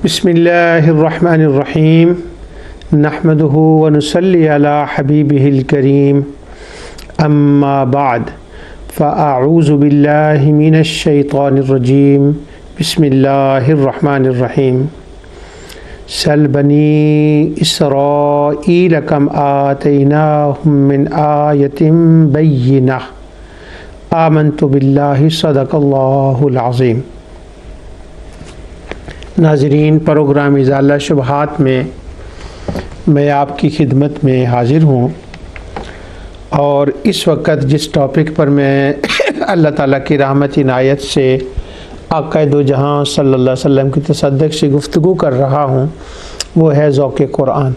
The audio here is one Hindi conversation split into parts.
बिस्मिल्लाहिर्रहमानिर्रहीम नहमदुहु व नुसल्ली अला हबीबिहिल करीम अम्मा बाद फ़अऊज़ु बिल्लाहि मिनश शैतानिर्रजीम बिस्मिल्लाहिर्रहमानिर्रहीम सल बनी इसराईल कम आतैनाहुम मिन आयतिन बय्यिनह आमन्तु बिल्लाहि सदक़ल्लाहुल अज़ीम। नाज़रीन, प्रोग्राम इज़ाला शुबहात में मैं आपकी खिदमत में हाज़िर हूँ और इस वक्त जिस टॉपिक पर मैं अल्लाह ताला की रहमत इनायत से आक़ा दो जहां सल्लल्लाहु अलैहि वसल्लम की तसद्दुक़ से गुफ्तगू कर रहा हूँ वो है ज़ौक़ कुरान।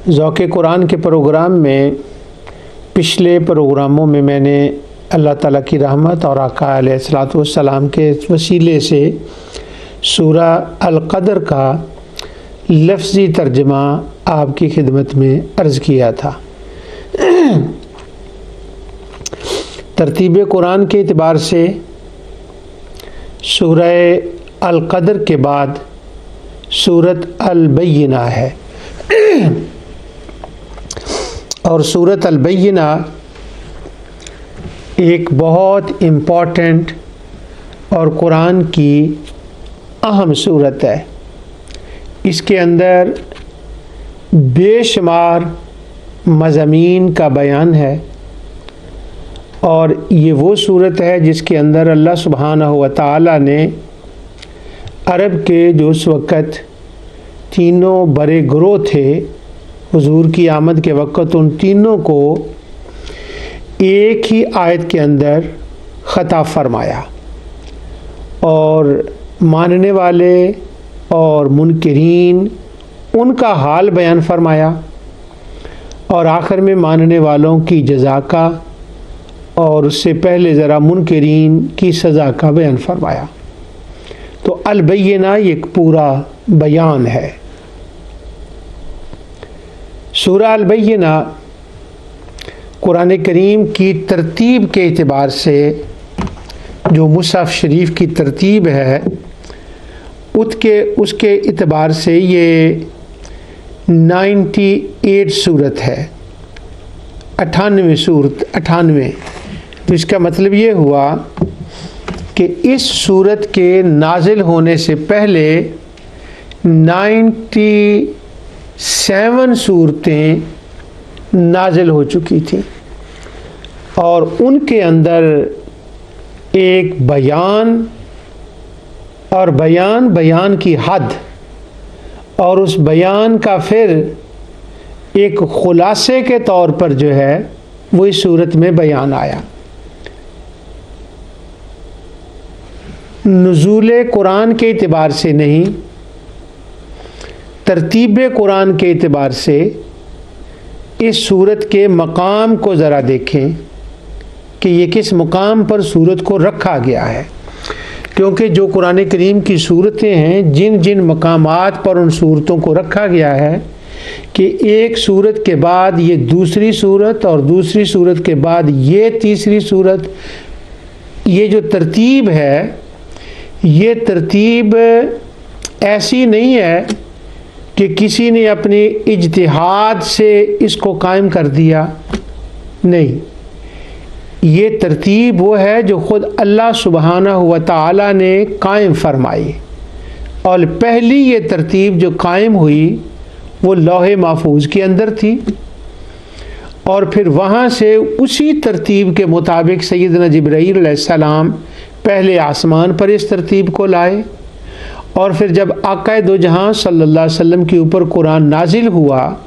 ज़ौक़ कुरान के प्रोग्राम में पिछले प्रोग्रामों में मैंने अल्लाह ताला की रहमत और आका अलैहिस्सलातु वस्सलाम के वसीले से सूरा अल-क़द्र का लफ्ज़ी तर्जमा आपकी खिदमत में अर्ज़ किया था। तरतीब कुरान के एतबार से सूरा अल-क़द्र के बाद सूरत अल-बय्यिना है और सूरत अल-बय्यिना एक बहुत इम्पॉर्टेंट और कुरान की अहम सूरत है। इसके अंदर बेशुमार मज़ामीन का बयान है और ये वो सूरत है जिसके अंदर अल्लाह सुब्हानहु व तआला ने अरब के जो उस वक़्त तीनों बड़े ग्रोह थे हुजूर की आमद के वक़्त, उन तीनों को एक ही आयत के अंदर ख़ताब फरमाया और मानने वाले और मुनकिरीन उनका हाल बयान फरमाया और आखिर में मानने वालों की जज़ा का और उससे पहले ज़रा मुनकिरीन की सज़ा का बयान फरमाया। तो अल-बय्यिना एक पूरा बयान है। सूरा अल-बय्यिना कुरान करीम की तरतीब के एतबार से जो मुसहफ़ शरीफ की तरतीब है उसके एतबार से ये 98 सूरत है, 98 सूरत 98। तो इसका मतलब ये हुआ कि इस सूरत के नाजिल होने से पहले 97 सूरतें नाजिल हो चुकी थी और उनके अंदर एक बयान और बयान की हद और उस बयान का फिर एक खुलासे के तौर पर जो है वो इस सूरत में बयान आया। नुज़ूल कुरान के एतबार से नहीं, तरतीब कुरान के एतबार से इस सूरत के मकाम को ज़रा देखें कि ये किस मुकाम पर सूरत को रखा गया है, क्योंकि जो कुरान करीम की सूरतें हैं जिन जिन मकामात पर उन सूरतों को रखा गया है कि एक सूरत के बाद ये दूसरी सूरत और दूसरी सूरत के बाद ये तीसरी सूरत, ये जो तरतीब है ये तरतीब ऐसी नहीं है कि किसी ने अपने इज्तिहाद से इसको कायम कर दिया। नहीं, ये तरतीब वो है जो ख़ुद अल्लाह सुब्हानहु व तआला ने कायम फरमाई और पहली ये तरतीब जो कायम हुई वो लौहे महफूज के अंदर थी और फिर वहाँ से उसी तरतीब के मुताबिक सैयदना जिब्राईल अलैहिस्सलाम पहले आसमान पर इस तरतीब को लाए और फिर जब आक़ा दो जहां सल्लल्लाहु अलैहि वसल्लम के ऊपर कुरान नाजिल हुआ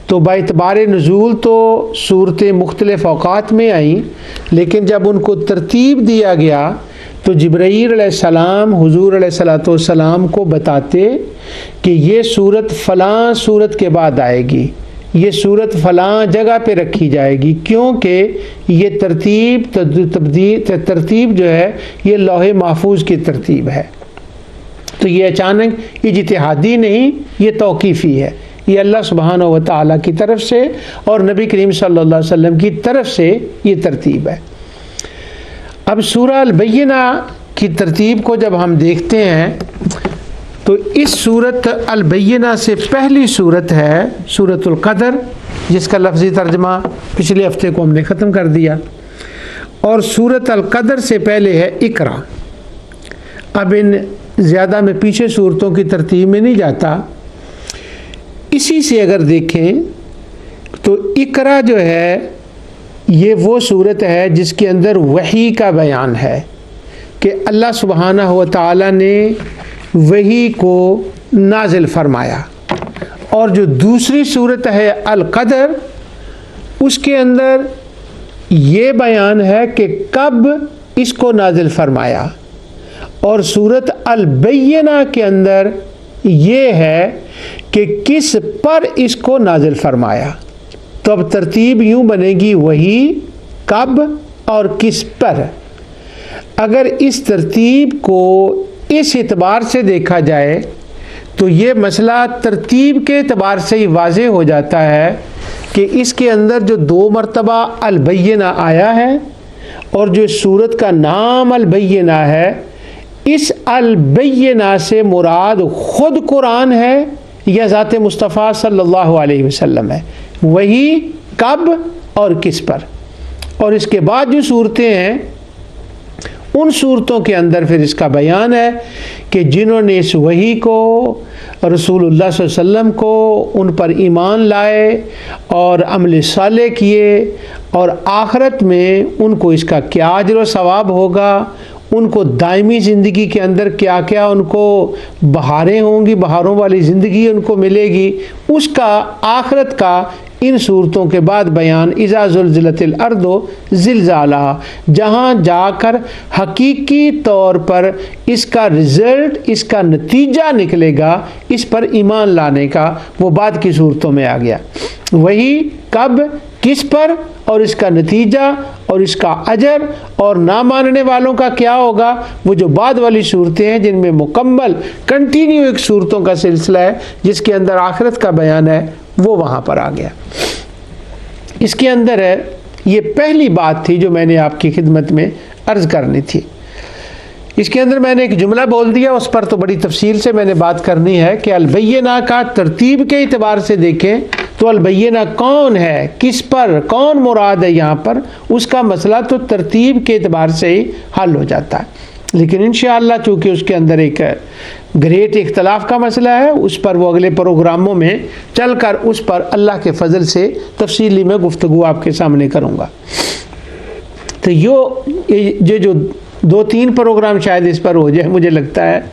तो बाइतबार नुज़ूल तो सूरतें मुख्तलिफ़ औक़ात में आईं, लेकिन जब उनको तरतीब दिया गया तो जिब्राईल अलैहिस्सलाम हुज़ूर अलैहिस्सलातु वस्सलाम को बताते कि ये सूरत फ़लाँ सूरत के बाद आएगी, ये सूरत फ़लाँ जगह पे रखी जाएगी, क्योंकि ये तरतीब जो है ये लौहे महफूज की तरतीब है। तो ये अचानक इज्तिहादी नहीं, ये तौक़ीफ़ी है, ये अल्लाह सुब्हानहु व तआला की तरफ से और नबी करीम सल्लल्लाहु अलैहि वसल्लम की तरफ से ये तरतीब है। अब सूरा अल-बय्यिना की तरतीब को जब हम देखते हैं तो इस सूरत अल-बय्यिना से पहली सूरत है सूरतुल क़दर, जिसका लफ्ज़ी तर्जमा पिछले हफ्ते को हमने ख़त्म कर दिया, और सूरत अल-क़दर से पहले है इकरा। अब इन ज़्यादा मैं पीछे सूरतों की तरतीब में नहीं जाता। इसी से अगर देखें तो इकरा जो है ये वो सूरत है जिसके अंदर वही का बयान है कि अल्लाह सुब्हानहू व तआला ने वही को नाजिल फरमाया। और जो दूसरी सूरत है अल-क़दर, उसके अंदर ये बयान है कि कब इसको नाजिल फरमाया, और सूरत अल-बय्यिना के अंदर ये है कि किस पर इसको नाजिल फरमाया। तो अब तरतीब यूँ बनेगी वही, कब और किस पर। अगर इस तरतीब को इस एतबार से देखा जाए तो ये मसला तरतीब के एतबार से ही वाज़ेह हो जाता है कि इसके अंदर जो 2 मरतबा अल-बय्यिना आया है और जो सूरत का नाम अल-बय्यिना है, इस अल-बय्यिना से मुराद ख़ुद कुरान है या ज़ात मुस्तफ़ा सल्लल्लाहु अलैहि वसल्लम है, वही कब और किस पर। और इसके बाद जो सूरतें हैं उन सूरतों के अंदर फिर इसका बयान है कि जिन्होंने इस वही को, रसूलुल्लाह सल्लल्लाहु अलैहि वसल्लम को, उन पर ईमान लाए और अमल साले किए, और आखिरत में उनको इसका क्या अजर व सवाब होगा, उनको दायमी ज़िंदगी के अंदर क्या क्या उनको बहारें होंगी, बहारों वाली ज़िंदगी उनको मिलेगी, उसका आखिरत का इन सूरतों के बाद बयान इज़ा ज़ुल्ज़िलतिल अर्दु ज़िलज़ालहा, जहाँ जाकर हकीकी तौर पर इसका रिज़ल्ट, इसका नतीजा निकलेगा, इस पर ईमान लाने का, वो बाद की सूरतों में आ गया। वही कब, किस पर, और इसका नतीजा और इसका अजर और ना मानने वालों का क्या होगा, वो जो बाद वाली सूरतें हैं जिनमें मुकम्मल कंटिन्यू एक सूरतों का सिलसिला है जिसके अंदर आखिरत का बयान है, वो वहाँ पर आ गया। इसके अंदर है, ये पहली बात थी जो मैंने आपकी खिदमत में अर्ज़ करनी थी। इसके अंदर मैंने एक जुमला बोल दिया, उस पर तो बड़ी तफसील से मैंने बात करनी है कि अल-बय्यिना का तरतीब के एतबार से देखें तो अल-बय्यिना कौन है, किस पर, कौन मुराद है यहाँ पर, उसका मसला तो तरतीब के एतबार से ही हल हो जाता है। लेकिन इंशाअल्लाह चूँकि उसके अंदर एक ग्रेट इख्तलाफ का मसला है, उस पर वो अगले प्रोग्रामों में चलकर उस पर अल्लाह के फ़ज़ल से तफसीली में गुफ्तगू आपके सामने करूँगा। तो ये जो 2-3 प्रोग्राम शायद इस पर हो जाए, मुझे लगता है,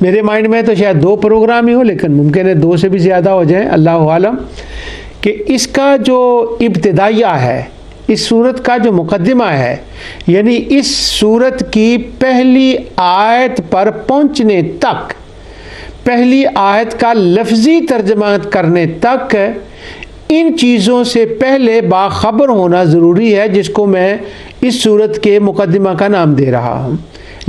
मेरे माइंड में तो शायद 2 प्रोग्राम ही हो, लेकिन मुमकिन है 2 से भी ज़्यादा हो जाए, अल्लाह आलम। कि इसका जो इब्तिदाइया है, इस सूरत का जो मुकद्दिमा है, यानी इस सूरत की पहली आयत पर पहुँचने तक, पहली आयत का लफ्ज़ी तर्जमा करने तक, इन चीज़ों से पहले बाखबर होना ज़रूरी है, जिसको मैं इस सूरत के मुकद्दिमा का नाम दे रहा हूँ,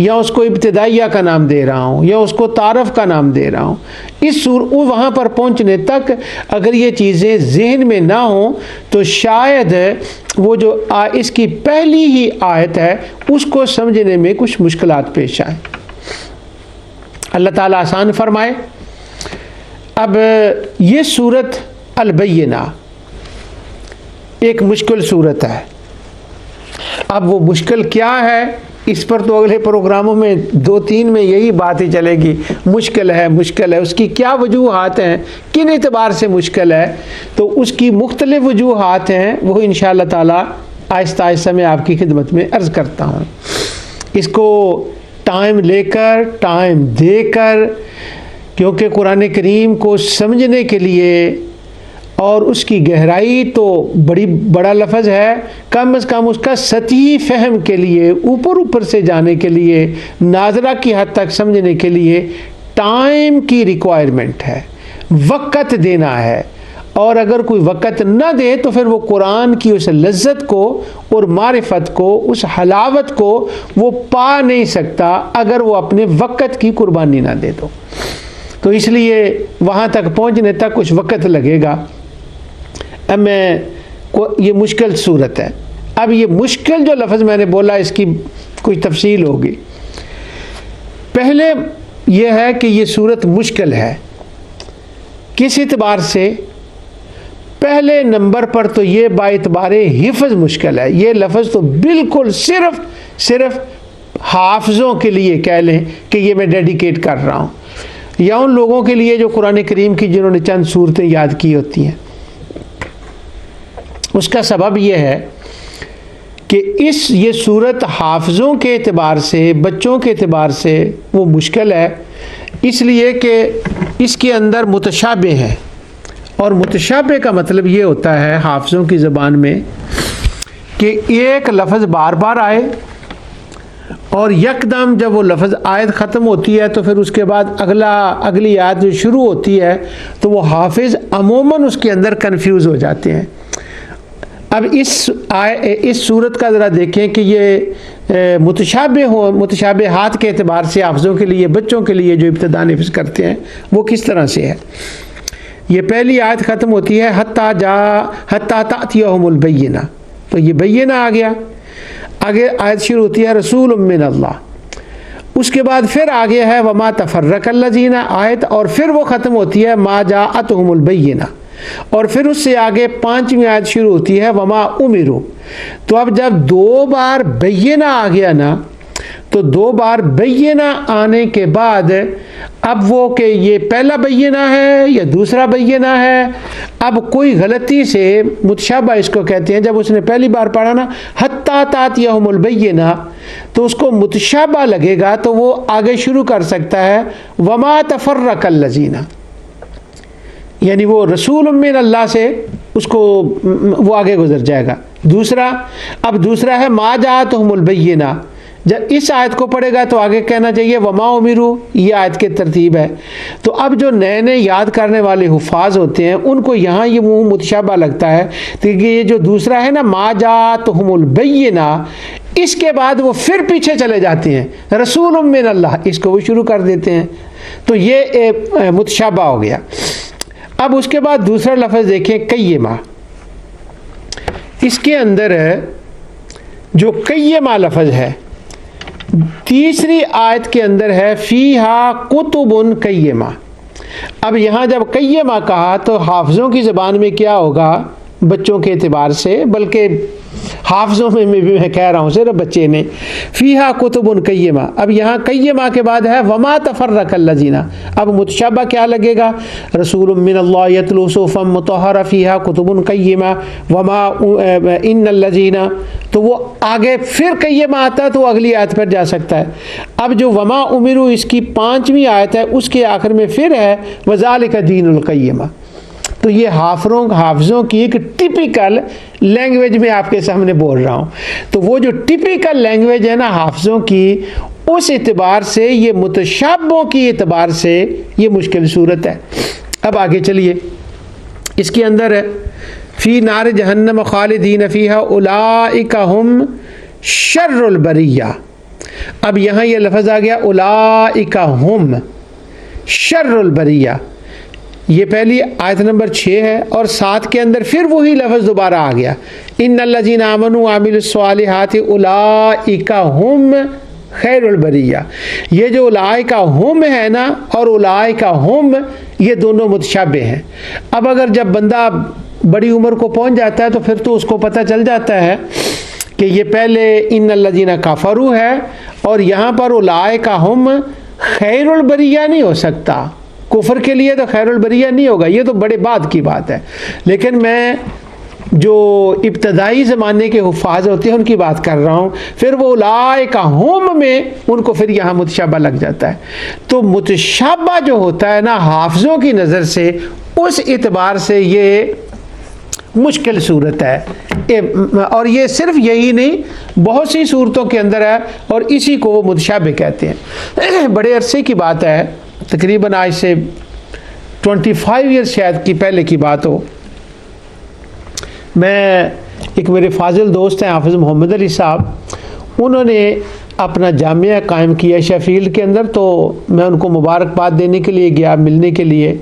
या उसको इब्तिदाइया का नाम दे रहा हूँ, या उसको तारफ़ का नाम दे रहा हूँ। वहाँ पर पहुँचने तक अगर ये चीज़ें ज़हन में ना हों तो शायद वो जो इसकी पहली ही आयत है उसको समझने में कुछ मुश्किलात पेश आए। अल्लाह ताला आसान फरमाए। अब ये सूरत अल-बय्यिना एक मुश्किल सूरत है। अब वो मुश्किल क्या है, इस पर तो अगले प्रोग्रामों में 2-3 में यही बात ही चलेगी, मुश्किल है, मुश्किल है, उसकी क्या वजूहात हैं, किन एतबार से मुश्किल है, तो उसकी मुख्तलिफ वजूहात हैं, वो इंशाअल्लाह ताला आहिस्ता आहिस्ता मैं आपकी खिदमत में अर्ज़ करता हूँ। इसको टाइम लेकर, टाइम देकर, क्योंकि कुरान करीम को समझने के लिए, और उसकी गहराई तो बड़ा लफ्ज़ है, कम से कम उसका सतही फ़हम के लिए, ऊपर से जाने के लिए, नाज़रा की हद तक समझने के लिए टाइम की रिक्वायरमेंट है, वक़्त देना है। और अगर कोई वक़्त ना दे तो फिर वो कुरान की उस लज्जत को और मारिफत को, उस हलावत को वो पा नहीं सकता अगर वो अपने वक़्त की कुर्बानी ना दे तो इसलिए वहाँ तक पहुँचने तक कुछ वक़्त लगेगा। अब ये मुश्किल सूरत है। अब ये मुश्किल जो लफ्ज़ मैंने बोला, इसकी कुछ तफसील होगी। पहले यह है कि ये सूरत मुश्किल है। किस एतबार से? पहले नंबर पर तो ये बाइतबारे हिफ्ज़ मुश्किल है। ये लफ्ज़ तो बिल्कुल सिर्फ हाफिज़ों के लिए कह लें कि ये मैं डेडिकेट कर रहा हूँ, या उन लोगों के लिए जो कुरान करीम की जिन्होंने चंद सूरतें याद की होती हैं। उसका सबब यह है कि ये सूरत हाफिज़ों के एतबार से, बच्चों के एतबार से वो मुश्किल है, इसलिए कि इसके अंदर मुतशाबे हैं। और मुतशाबे का मतलब ये होता है हाफिज़ों की ज़बान में कि एक लफ्ज़ बार बार आए और यकदम जब वो लफ्ज़ आयत ख़त्म होती है तो फिर उसके बाद अगली आयत जो शुरू होती है तो वो हाफिज़ अमूमन उसके अंदर कन्फ्यूज़ हो जाते हैं। अब इस सूरत का ज़रा देखें कि ये मुतशाबे हाथ के एतबार से हाफिज़ों के लिए, बच्चों के लिए जो इब्तिदा हिफ्ज़ करते हैं वो किस तरह से है। ये पहली आयत ख़त्म होती है हत्ता तातियहुमुल बय्यिना, तो ये बय्यिना आ गया। आगे आयत शुरू होती है रसूलुम मिनल्लाह। उसके बाद फिर आगे है वमा तफर्रकल्लज़ीना आयत, और फिर वो ख़त्म होती है मा जाअतहुमुल बय्यिना। और फिर उससे आगे 5वीं आयत शुरू होती है वमा उमिरू। तो अब जब 2 बार बय्यिना आ गया ना, तो 2 बार बय्यिना आने के बाद अब वो कि ये पहला बय्यिना है या दूसरा बय्यिना है, अब कोई गलती से मुतशाबा इसको कहते हैं। जब उसने पहली बार पढ़ा ना हत्ता तातियहुमुल बय्यिना, तो उसको मुतशाबा लगेगा तो वो आगे शुरू कर सकता है वमा तफर्रकल्लज़ीना, यानी वो रसूल मिनल्लाह से उसको वो आगे गुजर जाएगा। दूसरा है मा जाअतहुमुल बय्यिना। जब इस आयत को पढ़ेगा तो आगे कहना चाहिए वमा उमिरू, ये आयत की तरतीब है। तो अब जो नए नए याद करने वाले हुफ़ाज़ होते हैं उनको यहाँ ये मुँह मुतशाबा लगता है, क्योंकि ये जो दूसरा है ना मा जाअतहुमुल बय्यिना, इसके बाद वो फिर पीछे चले जाते हैं रसूलुम मिनल्लाह, इसको वो शुरू कर देते हैं। तो ये मुतशाबा हो गया। अब उसके बाद दूसरा लफ्ज़ देखें कय्यमा। इसके अंदर जो कय्यमा लफ्ज़ है तीसरी आयत के अंदर है फ़ीहा कुतुबुन कय्यमा। अब यहाँ जब कय्यमा कहा तो हाफिज़ों की ज़बान में क्या होगा, बच्चों के एतबार से, बल्कि हाफिज़ों में भी मैं कह रहा हूँ सिर्फ बच्चे ने, फ़ीहा कुतुबुन कय्यमा। अब यहाँ कय्यमा के बाद है वमा तफर्रकल्लज़ीना। अब मुतशाबा क्या लगेगा, रसूलुम मिनल्लाह यतलू सुहुफ़म मुतहहरा फ़ीहा कुतुबुन कय्यमा वमा इन्नल्लज़ीना। तो वो आगे फिर कय्यमा आता है तो अगली आयत पर जा सकता है। अब जो वमा उमिरू इसकी 5वीं आयत है उसके आखिर में फिर है वज़ालिका दीनुल क़य्यिमा। तो ये हाफिज़ों की एक टिपिकल लैंग्वेज में आपके सामने बोल रहा हूँ। तो वो जो टिपिकल लैंग्वेज है ना हाफिज़ों की, उस एतबार से ये मुतशाबों की एतबार से ये मुश्किल सूरत है। अब आगे चलिए, इसके अंदर है फ़ी नार जहन्नम खालिदीन फ़ीहा उलाइका हुम शर्रुल बरिया। अब यहाँ ये लफ्ज़ आ गया उलाइका हुम शर्रुल बरिया, ये पहली आयत नंबर 6 है और 7 के अंदर फिर वही लफ्ज़ दोबारा आ गया इन्नल्लज़ीना आमनू आमिलुस्सालिहाति उलाइका हुम खैरुल बरिया। ये जो उलाइका हुम है ना और उलाइका हुम, ये दोनों मुतशाबे हैं। अब अगर जब बंदा बड़ी उम्र को पहुंच जाता है तो फिर तो उसको पता चल जाता है कि ये पहले इन्नल्लज़ीना काफ़रू है और यहाँ पर उलाइका हुम खैरुल बरिया नहीं हो सकता। कुफर के लिए तो खैरुल बरिया नहीं होगा, ये तो बड़े बाद की बात है। लेकिन मैं जो इब्तदाई ज़माने के हुफ़ाज़ होते हैं उनकी बात कर रहा हूँ, फिर वो उलाइका हुम में उनको फिर यहाँ मुतशाबा लग जाता है। तो मुतशाबा जो होता है ना हाफिज़ों की नज़र से, उस एतबार से ये मुश्किल सूरत है। और ये सिर्फ यही नहीं, बहुत सी सूरतों के अंदर है और इसी को वो मुतशाबे कहते हैं। बड़े अरसे की बात है, तकरीबन आज से 25 ईयर्स शायद की पहले की बात हो, मैं एक मेरे फाजिल दोस्त हैं हाफिज़ मोहम्मद अली साहब, उन्होंने अपना जामिया कायम किया शेफील्ड के अंदर। तो मैं उनको मुबारकबाद देने के लिए गया, मिलने के लिए।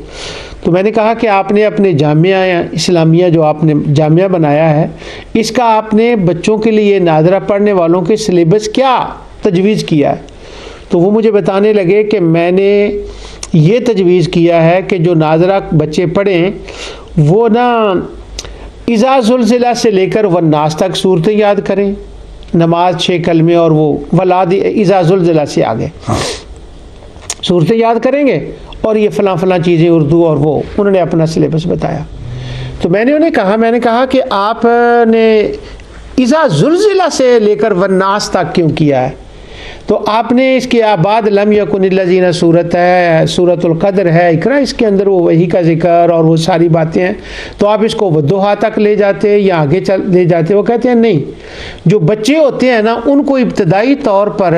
तो मैंने कहा कि आपने अपने जामिया इस्लामिया जो आपने जामिया बनाया है, इसका आपने बच्चों के लिए नाज़रा पढ़ने वालों के सिलेबस क्या तजवीज़ किया है। तो वो मुझे बताने लगे कि मैंने ये तजवीज़ किया है कि जो नाज़रा बच्चे पढ़ें वो ना इज़ा ज़ुल्ज़िला से लेकर वन्नास तक सूरतें याद करें, नमाज 6 कलमे और वो वलाद इज़ा ज़ुल्ज़िला से आगे सूरतें याद करेंगे और ये फ़लाँ फ़लाँ चीज़ें उर्दू, और वो उन्होंने अपना सिलेबस बताया। तो मैंने उन्हें कहा कि आपने इज़ा ज़ुल्ज़िला से लेकर वन्नास तक क्यों किया है? तो आपने इसके आबाद लम यकुनिल्लज़ीना सूरत है, सूरतुल क़द्र है, इकरा, इसके अंदर वो वही का जिक्र और वो सारी बातें हैं, तो आप इसको वद्दुहा तक ले जाते या आगे चल ले जाते? वो कहते हैं नहीं, जो बच्चे होते हैं ना उनको इब्तदाई तौर पर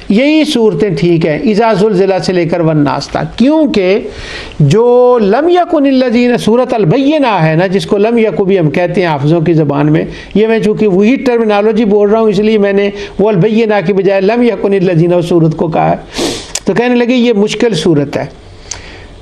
यही सूरतें ठीक हैं, इज़ा ज़ुल्ज़िला से लेकर वन्नास तक, क्योंकि जो लम यकुनिल्लज़ीना सूरत अल-बय्यिना है ना, जिसको लम यकु भी हम कहते हैं हाफ़िज़ों की ज़बान में, ये मैं चूँकि वही टर्मिनोलॉजी बोल रहा हूँ इसलिए मैंने वो अल-बय्यिना की बजाय लम यकुनिल्लज़ीना सूरत को कहा है। तो कहने लगे ये मुश्किल सूरत है।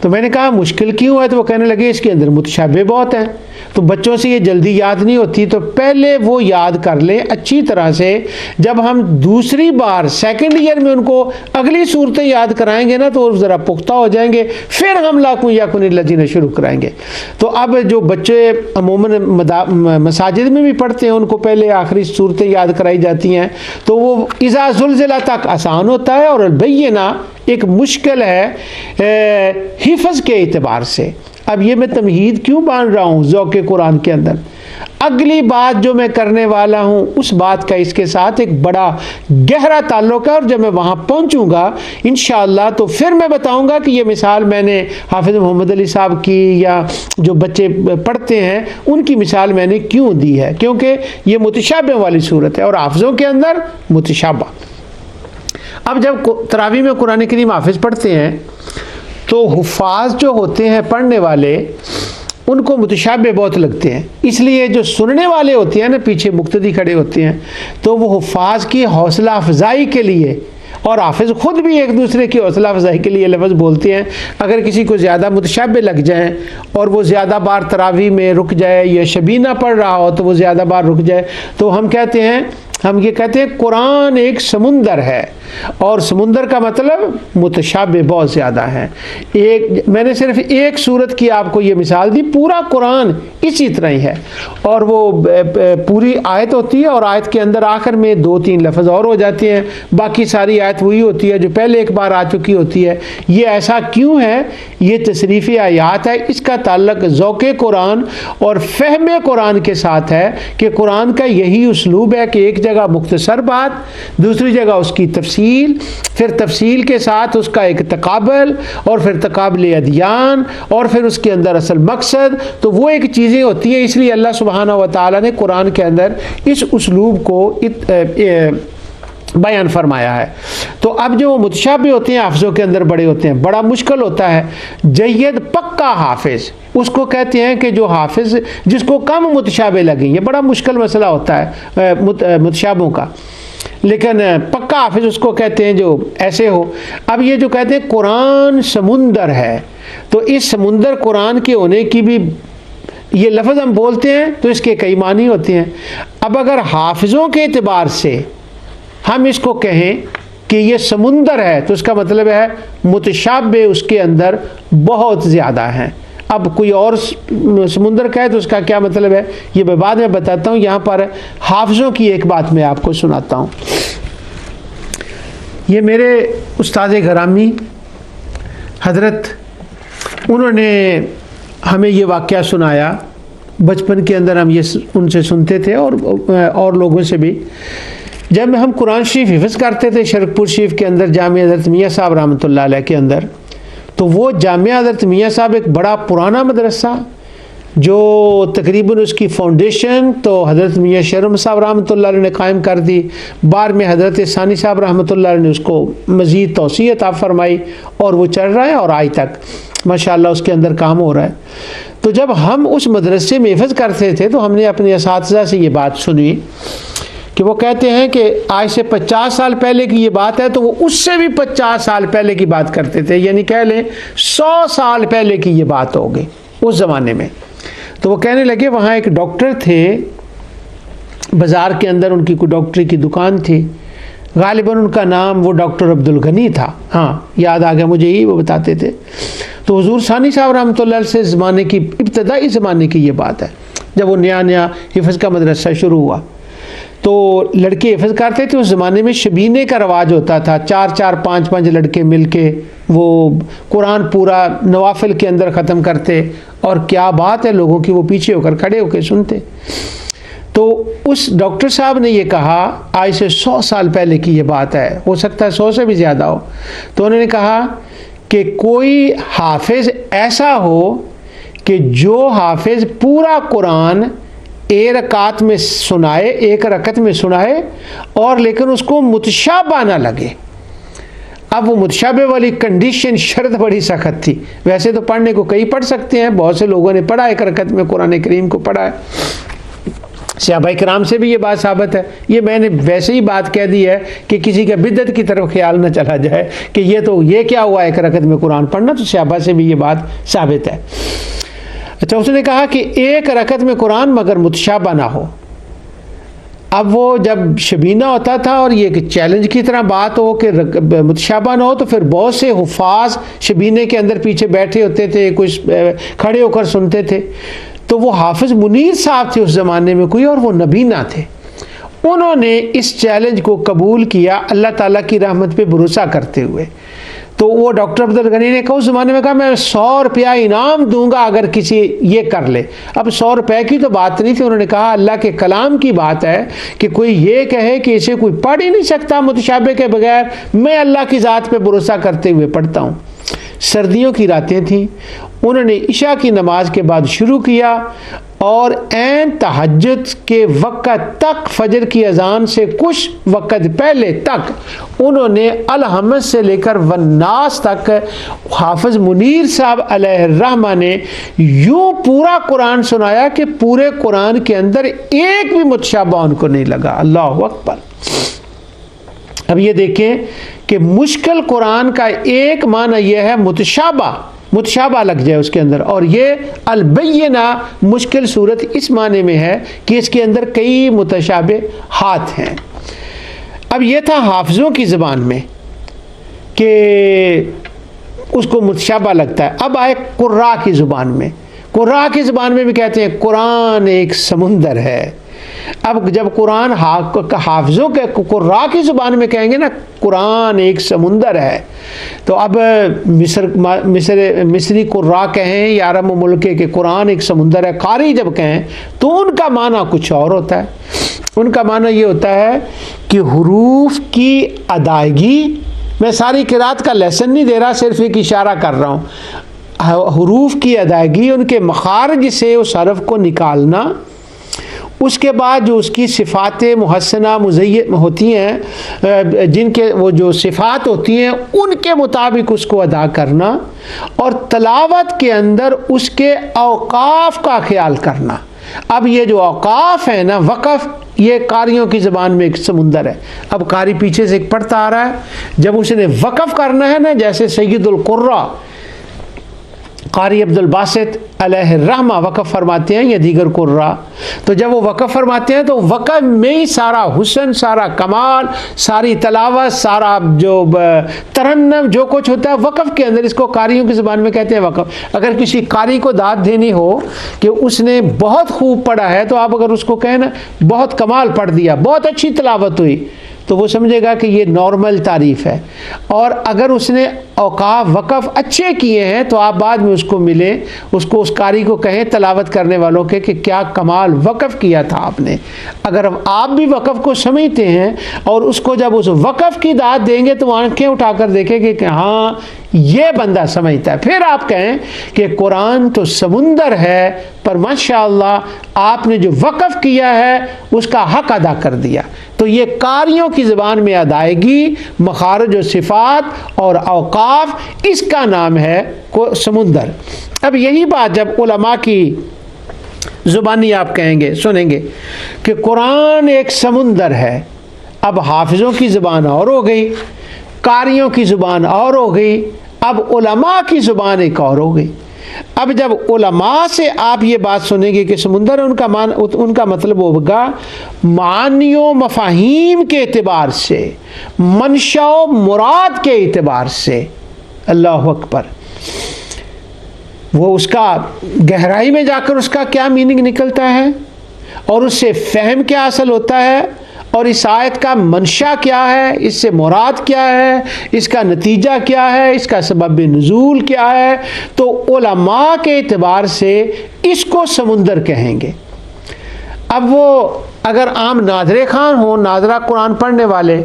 तो मैंने कहा मुश्किल क्यों है? तो वो कहने लगे इसके अंदर मुतशाबे बहुत हैं, तो बच्चों से ये जल्दी याद नहीं होती, तो पहले वो याद कर लें अच्छी तरह से, जब हम दूसरी बार सेकंड ईयर में उनको अगली सूरतें याद कराएंगे ना तो ज़रा पुख्ता हो जाएंगे, फिर हम लाकुन यकुनिल्लज़ीना शुरू कराएंगे। तो अब जो बच्चे अमूमन मसाजिद में भी पढ़ते हैं उनको पहले आखिरी सूरतें याद कराई जाती हैं, तो वो इज़ा ज़ुल्ज़िला तक आसान होता है और अल-बय्यिना एक मुश्किल है हिफ़्ज़ के एतबार से। अब ये मैं तमहीद क्यों बांध रहा हूँ ज़ौक़ कुरान के अंदर? अगली बात जो मैं करने वाला हूँ उस बात का इसके साथ एक बड़ा गहरा ताल्लुक़ है, और जब मैं वहाँ पहुँचूँगा इंशाअल्लाह तो फिर मैं बताऊँगा कि ये मिसाल मैंने हाफिज़ मोहम्मद अली साहब की या जो बच्चे पढ़ते हैं उनकी मिसाल मैंने क्यों दी है, क्योंकि ये मुतशाबे वाली सूरत है और हाफिज़ों के अंदर मुतशाबा। अब जब तरावी में कुरान करीम हाफिज़ पढ़ते हैं तो हुफ़ाज़ जो होते हैं पढ़ने वाले उनको मुतशाबे बहुत लगते हैं, इसलिए जो सुनने वाले होते हैं ना पीछे मुक्तदी खड़े होते हैं, तो वो हुफ़ाज़ की हौसला अफजाई के लिए, और हाफिज़ ख़ुद भी एक दूसरे की हौसला अफजाई के लिए लफ्ज़ बोलते हैं। अगर किसी को ज़्यादा मुतशाबे लग जाएं और वो ज़्यादा बार तरावी में रुक जाए या शबीना पढ़ रहा हो तो वो ज़्यादा बार रुक जाए, तो हम ये कहते हैं कुरान एक समुंदर है, और समुंदर का मतलब मुतशाबे बहुत ज़्यादा है। मैंने सिर्फ एक सूरत की आपको ये मिसाल दी, पूरा कुरान इसी तरह ही है, और वो पूरी आयत होती है और आयत के अंदर आखिर में 2-3 लफ्ज़ और हो जाते हैं, बाकी सारी आयत वही होती है जो पहले एक बार आ चुकी होती है। ये ऐसा क्यों है? ये तसरीफ़ी आयात है, इसका ताल्लुक़ ज़ौक़े कुरान और फ़हम कुरान के साथ है कि कुरान का यही उसलूब है कि एक जगह मुख्तसर बात, दूसरी जगह उसकी तफसील, फिर तफसील के साथ उसका एक तकाबल, और फिर तकाबल अदियान, और फिर उसके अंदर असल मकसद, तो वो एक चीज़ें होती हैं। इसलिए अल्लाह सुब्हानहू व तआला ने कुरान के अंदर इस उसलूब को बयान फरमाया है। तो अब जो मुतशाबे होते हैं हाफिज़ों के अंदर बड़े होते हैं, बड़ा मुश्किल होता है। जय्यद पक्का हाफिज़ उसको कहते हैं कि जो हाफिज़ जिसको कम मुतशाबे लगे, ये बड़ा मुश्किल मसला होता है मुतशाबों का, लेकिन पक्का हाफिज़ उसको कहते हैं जो ऐसे हो। अब ये जो कहते हैं कुरान समुंदर है, तो इस समुंदर कुरान के होने की भी ये लफ्ज़ हम बोलते हैं तो इसके कई मानी होते हैं। अब अगर हाफिज़ों के एतबार से हम इसको कहें कि ये समुंदर है तो इसका मतलब है मुतशाबे उसके अंदर बहुत ज़्यादा हैं। अब कोई और समुंदर का है तो उसका क्या मतलब है ये मैं बाद में बताता हूँ। यहाँ पर हाफिज़ों की एक बात मैं आपको सुनाता हूँ। ये मेरे उस्ताद ग़रामी हज़रत, उन्होंने हमें ये वाक़या सुनाया, बचपन के अंदर हम ये उनसे सुनते थे और लोगों से भी। जब हम कुरान शरीफ हिफ़्ज़ करते थे शरकपुर शरीफ के अंदर जामिया हज़रत मियाँ साहब रहमतुल्लाह अलैह के अंदर, तो वो जामिया हज़रत मियाँ साहब एक बड़ा पुराना मदरसा जो तकरीबन उसकी फ़ाउंडेशन तो हज़रत मियाँ शर्म साहब रहमतुल्लाह अलैह ने कायम कर दी। बाद में हज़रत सानी साहब रहमतुल्लाह अलैह ने उसको मज़ीद तौसीअ अता फरमाई और वो चल रहा है और आज तक माशाअल्लाह उसके अंदर काम हो रहा है। तो जब हम उस मदरसे में हिफ़्ज़ करते थे तो हमने अपने असातिज़ा से ये बात सुनी कि वो कहते हैं कि आज से 50 साल पहले की ये बात है, तो वो उससे भी 50 साल पहले की बात करते थे, यानी कह लें 100 साल पहले की ये बात हो गई उस ज़माने में। तो वो कहने लगे वहाँ एक डॉक्टर थे, बाज़ार के अंदर उनकी कोई डॉक्टरी की दुकान थी, गालिबन उनका नाम वो डॉक्टर अब्दुल गनी था, हाँ याद आ गया मुझे, ही वो बताते थे। तो हुजूर सानी साहब रहमतुल्लाह से ज़माने की, इब्तदाई ज़माने की ये बात है, जब वो नया नया हिफ्ज़ का मदरसा शुरू हुआ तो लड़के हिफ्ज़ करते थे। उस ज़माने में शबीने का रवाज होता था, 4-4 5-5 लड़के मिल के वो कुरान पूरा नवाफिल के अंदर ख़त्म करते, और क्या बात है, लोगों की वो पीछे होकर खड़े होकर सुनते। तो उस डॉक्टर साहब ने ये कहा, आज से 100 साल पहले की ये बात है, हो सकता है 100 से भी ज़्यादा हो। तो उन्होंने कहा कि कोई हाफिज़ ऐसा हो कि जो हाफिज़ पूरा कुरान एक रकात में सुनाए, एक रकत में सुनाए, और लेकिन उसको मुतशाबा ना लगे। अब वो मुतशाबे वाली कंडीशन, शर्त बड़ी सख्त थी। वैसे तो पढ़ने को कई पढ़ सकते हैं, बहुत से लोगों ने पढ़ा एक रकत में कुरान करीम को पढ़ा है, सहाबाए किराम से भी ये बात साबित है। ये मैंने वैसे ही बात कह दी है कि किसी का बिदअत की तरफ ख्याल न चला जाए कि ये क्या हुआ एक रकत में कुरान पढ़ना, तो सहाबा से भी ये बात साबित है। अच्छा, उसने कहा कि एक रकत में कुरान मगर मुतशाबा ना हो। अब वो जब शबीना होता था और ये एक चैलेंज की तरह बात हो कि मुतशाबा ना हो, तो फिर बहुत से हुफाज शबीने के अंदर पीछे बैठे होते थे, कुछ खड़े होकर सुनते थे। तो वो हाफिज़ मुनीर साहब थे उस ज़माने में कोई, और वो नबीना थे। उन्होंने इस चैलेंज को कबूल किया अल्लाह ताला की रहमत पे भरोसा करते हुए। तो वो डॉक्टर अब्दुल गनी ने कहा, उस ज़माने में कहा मैं 100 रुपया इनाम दूंगा अगर किसी ये कर ले। अब 100 रुपये की तो बात नहीं थी। उन्होंने कहा अल्लाह के कलाम की बात है कि कोई ये कहे कि इसे कोई पढ़ ही नहीं सकता मुतशाबे के बगैर, मैं अल्लाह की ज़ात पे भरोसा करते हुए पढ़ता हूँ। सर्दियों की रातें थीं, उन्होंने इशा की नमाज के बाद शुरू किया और ऐन तहज्जुद के वक़्त तक, फजर की अजान से कुछ वक़्त पहले तक उन्होंने अल हमद से लेकर वन्नास तक हाफिज़ मुनीर साहब अलैहिर्रहमा ने यूँ पूरा कुरान सुनाया कि पूरे कुरान के अंदर एक भी मुतशाबा उनको नहीं लगा। अल्लाहु अकबर। अब ये देखें कि मुश्किल कुरान का एक माना यह है मुतशाबा लग जाए उसके अंदर, और ये अलबय्यिना मुश्किल सूरत इस माने में है कि इसके अंदर कई मुतशाबे हाथ हैं। अब ये था हाफिज़ों की ज़बान में कि उसको मुतशाबा लगता है। अब आए कुर्रा की ज़ुबान में। कुर्रा की ज़बान में भी कहते हैं कुरान एक समुंदर है। अब जब कुरान हाफिज़ों के कुर्रा की ज़ुबान में कहेंगे ना कुरान एक समुंदर है, तो अब मिस्री कुर्रा कहें या अरब मुल्क के कुरान एक समुंदर है, कारी जब कहें तो उनका माना कुछ और होता है। उनका माना ये होता है कि हुरूफ की अदायगी, मैं सारी किरात का लेसन नहीं दे रहा, सिर्फ एक इशारा कर रहा हूँ। हुरूफ की अदायगी, उनके मखारज से उस हरफ को निकालना, उसके बाद जो उसकी सिफ़ात मुहस्सना मुज़य्यन होती हैं, जिनके वो जो सिफ़ात होती हैं उनके मुताबिक उसको अदा करना, और तलावत के अंदर उसके औक़ाफ़ का ख्याल करना। अब ये जो औक़ाफ़ है ना, वक़फ़, ये कारियों की ज़बान में एक समुंदर है। अब कारी पीछे से एक पढ़ता आ रहा है, जब उसने वक़फ़ करना है ना, जैसे सैयदुल कुर्रा कारी अब्दुल बासित अलैहिर्रहमा वक़फ़ फरमाते हैं या दीगर कुर्रा, तो जब वो वक़फ़ फरमाते हैं तो वक़फ़ में ही सारा हुस्न, सारा कमाल, सारी तलावत, सारा जो तरन्नम जो कुछ होता है वक़फ़ के अंदर, इसको कारियों की ज़बान में कहते हैं वक़फ़। अगर किसी कारी को दाद देनी हो कि उसने बहुत खूब पढ़ा है, तो आप अगर उसको कहें ना बहुत कमाल पढ़ दिया, बहुत अच्छी तलावत हुई, तो वो समझेगा कि ये नॉर्मल तारीफ़ है। और अगर उसने औक़ाफ़ वक़फ़ अच्छे किए हैं तो आप बाद में उसको मिलें, उसको उस कारी को कहें तलावत करने वालों के कि क्या कमाल वक़फ़ किया था आपने। अगर आप भी वक़फ़ को समझते हैं और उसको जब उस वक़फ़ की दाद देंगे तो आंखें उठाकर देखेंगे कि हाँ ये बंदा समझता है। फिर आप कहें कि कुरान तो समुंदर है, पर माशाअल्लाह आपने जो वक़फ़ किया है उसका हक़ अदा कर दिया। तो ये कारियों की ज़बान में अदायगी, मखारज व सिफ़ात और औक़ाफ़, इसका नाम है समुंदर। अब यही बात जब उलमा की ज़ुबानी आप कहेंगे, सुनेंगे कि कुरान एक समुंदर है, अब हाफिज़ों की ज़ुबान और हो गई, कारियों की ज़ुबान और हो गई, अब उलमा की ज़ुबान एक और हो गई। अब जब उलमा से आप ये बात सुनेंगे कि समुंदर है, उनका मतलब होगा मानियो मफाहीम के एतबार से, मंशा मुराद के एतबार से। अल्लाह अकबर। वो उसका गहराई में जाकर उसका क्या मीनिंग निकलता है और उससे फहम क्या हासिल होता है और इस आयत का मंशा क्या है, इससे मुराद क्या है, इसका नतीजा क्या है, इसका सबब नुज़ूल क्या है, तो उलमा के एतबार से इसको समुंदर कहेंगे। अब वो अगर आम नाज़रे खान हो, नाज़रा कुरान पढ़ने वाले,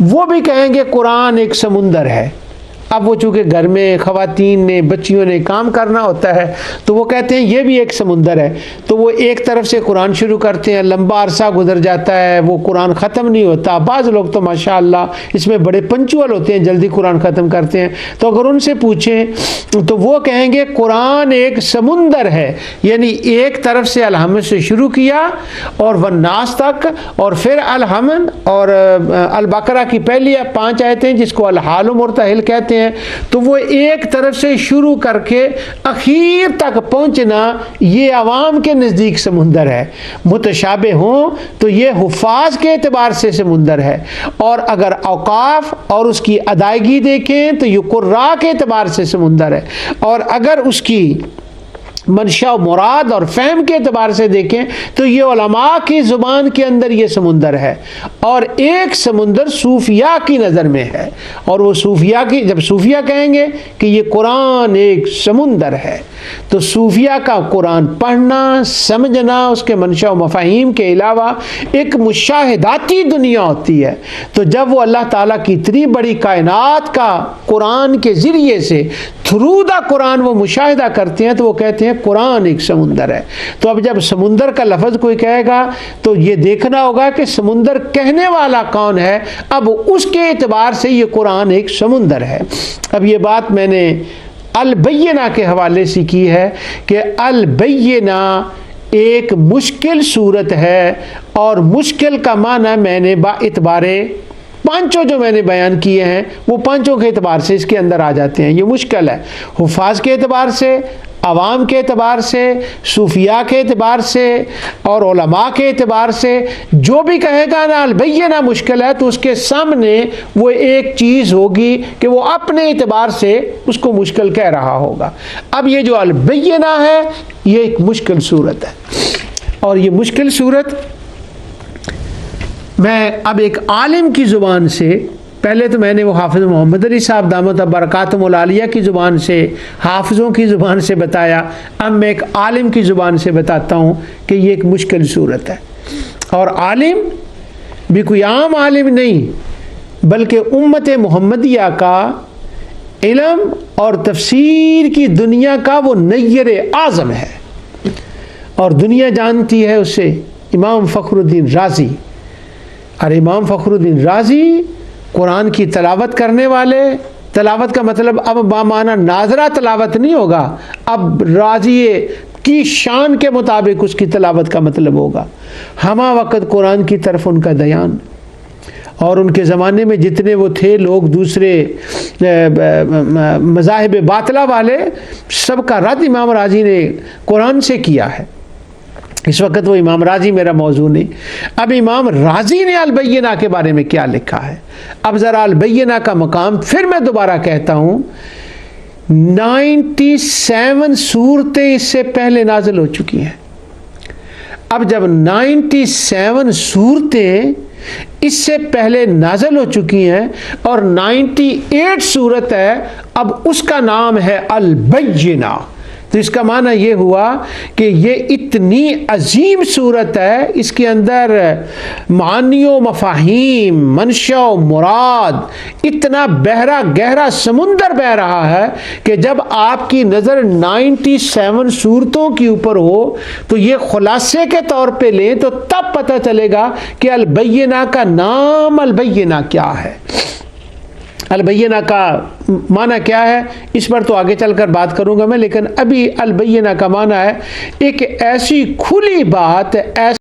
वो भी कहेंगे कुरान एक समुंदर है। अब वो चूँकि घर में ख़वातीन ने, बच्चियों ने काम करना होता है, तो वो कहते हैं ये भी एक समुंदर है। तो वो एक तरफ से कुरान शुरू करते हैं, लंबा अरसा गुजर जाता है, वो कुरान ख़त्म नहीं होता। बाज़ लोग तो माशाअल्लाह इसमें बड़े पंचुअल होते हैं, जल्दी कुरान ख़त्म करते हैं। तो अगर उनसे पूछें तो वो कहेंगे कुरान एक समुंदर है, यानी एक तरफ से अलहम्द से शुरू किया और वन्नास तक, और फिर अलहम्द और अल बकरा की पहली 5 आयतें जिसको अल हाल मुर्तहिल कहते हैं, तो वो एक तरफ से शुरू करके आखिर तक पहुंचना, ये अवाम के नज़दीक समुंदर है। मुतशाबे हों तो ये हुफ़ाज़ के एतबार से समुंदर है, और अगर औकाफ और उसकी अदायगी देखें तो ये कुर्रा के एतबार से समुंदर है, और अगर उसकी मंशा मुराद और फ़हम के एतबार से देखें तो ये उलमा की ज़ुबान के अंदर ये समुंदर है। और एक समुंदर सूफिया की नज़र में है, और वो सूफिया की, जब सूफिया कहेंगे कि ये कुरान एक समुंदर है, तो सूफिया का कुरान पढ़ना, समझना, उसके मंशा व मफाहीम के अलावा एक मुशाहिदाती दुनिया होती है। तो जब वो अल्लाह ताला की इतनी बड़ी कायनात का कुरान के ज़रिए से, थ्रू द कुरान वो मुशाहिदा करते हैं, तो वो कहते हैं कुरान एक समुंदर है। तो अब जब समुंदर का लफ्ज़ कोई कहेगा तो ये देखना होगा कि समुंदर कहने वाला कौन है। अब उसके एतबार से ये कुरान एक समुंदर है। अब ये बात मैंने अल-बय्यना के हवाले से की है कि अल-बय्यना एक मुश्किल सूरत है, और मुश्किल का माना मैंने बाइतबारे पांचों जो मैंने बयान किए हैं वो पांचों के एतबार से इसके अंदर आ जाते हैं। ये मुश्किल है हुफ़ाज़ के एतबार से, अवाम के एतबार से, सूफिया के एतबार से और उलमा के एतबार से। जो भी कहेगा ना अल-बय्यना मुश्किल है, तो उसके सामने वो एक चीज़ होगी कि वो अपने एतबार से उसको मुश्किल कह रहा होगा। अब ये जो अल-बय्यना है ये एक मुश्किल सूरत है, और ये मुश्किल सूरत मैं अब एक आलिम की ज़ुबान से, पहले तो मैंने वो हाफ़िज़ मोहम्मद अली साहब दामत बरकातुहुल आलिया की ज़ुबान से, हाफ़िज़ों की ज़ुबान से बताया, अब मैं एक आलिम की ज़ुबान से बताता हूँ कि ये एक मुश्किल सूरत है। और आलिम भी कोई आम आलिम नहीं, बल्कि उम्मत मुहम्मदिया का इल्म और तफसीर की दुनिया का वो नय्यर आज़म है, और दुनिया जानती है उसे इमाम फ़खरुद्दीन राज़ी। और इमाम फ़खरुद्दीन राज़ी कुरान की तलावत करने वाले, तलावत का मतलब अब बामाना नाजरा तलावत नहीं होगा, अब राज़ी की शान के मुताबिक उसकी तलावत का मतलब होगा। हमा वक़्त कुरान की तरफ उनका दयान, और उनके ज़माने में जितने वो थे लोग दूसरे मज़ाहिब बातला वाले, सबका रद्द इमाम राज़ी ने कुरान से किया है। इस वक्त वो इमाम राज़ी मेरा मौजू नहीं। अब इमाम राज़ी ने अल-बय्यना के बारे में क्या लिखा है, अब ज़रा अल-बय्यना का मकाम फिर मैं दोबारा कहता हूँ, 97 सूरतें इससे पहले नाजिल हो चुकी हैं। अब जब 97 सूरतें इससे पहले नाजिल हो चुकी हैं और 98 सूरत है, अब उसका नाम है अल-बय्यना, तो इसका माना ये हुआ कि ये इतनी अजीम सूरत है, इसके अंदर मानियो मफाहीम, मंशा मुराद, इतना बहरा गहरा समुंदर बह रहा है कि जब आपकी नज़र 97 सूरतों के ऊपर हो तो ये खुलासे के तौर पे लें तो तब पता चलेगा कि अल-बय्यना का नाम अल-बय्यना क्या है, अल-बय्यना का माना क्या है। इस पर तो आगे चलकर बात करूंगा मैं, लेकिन अभी अल-बय्यना का माना है एक ऐसी खुली बात, ऐसी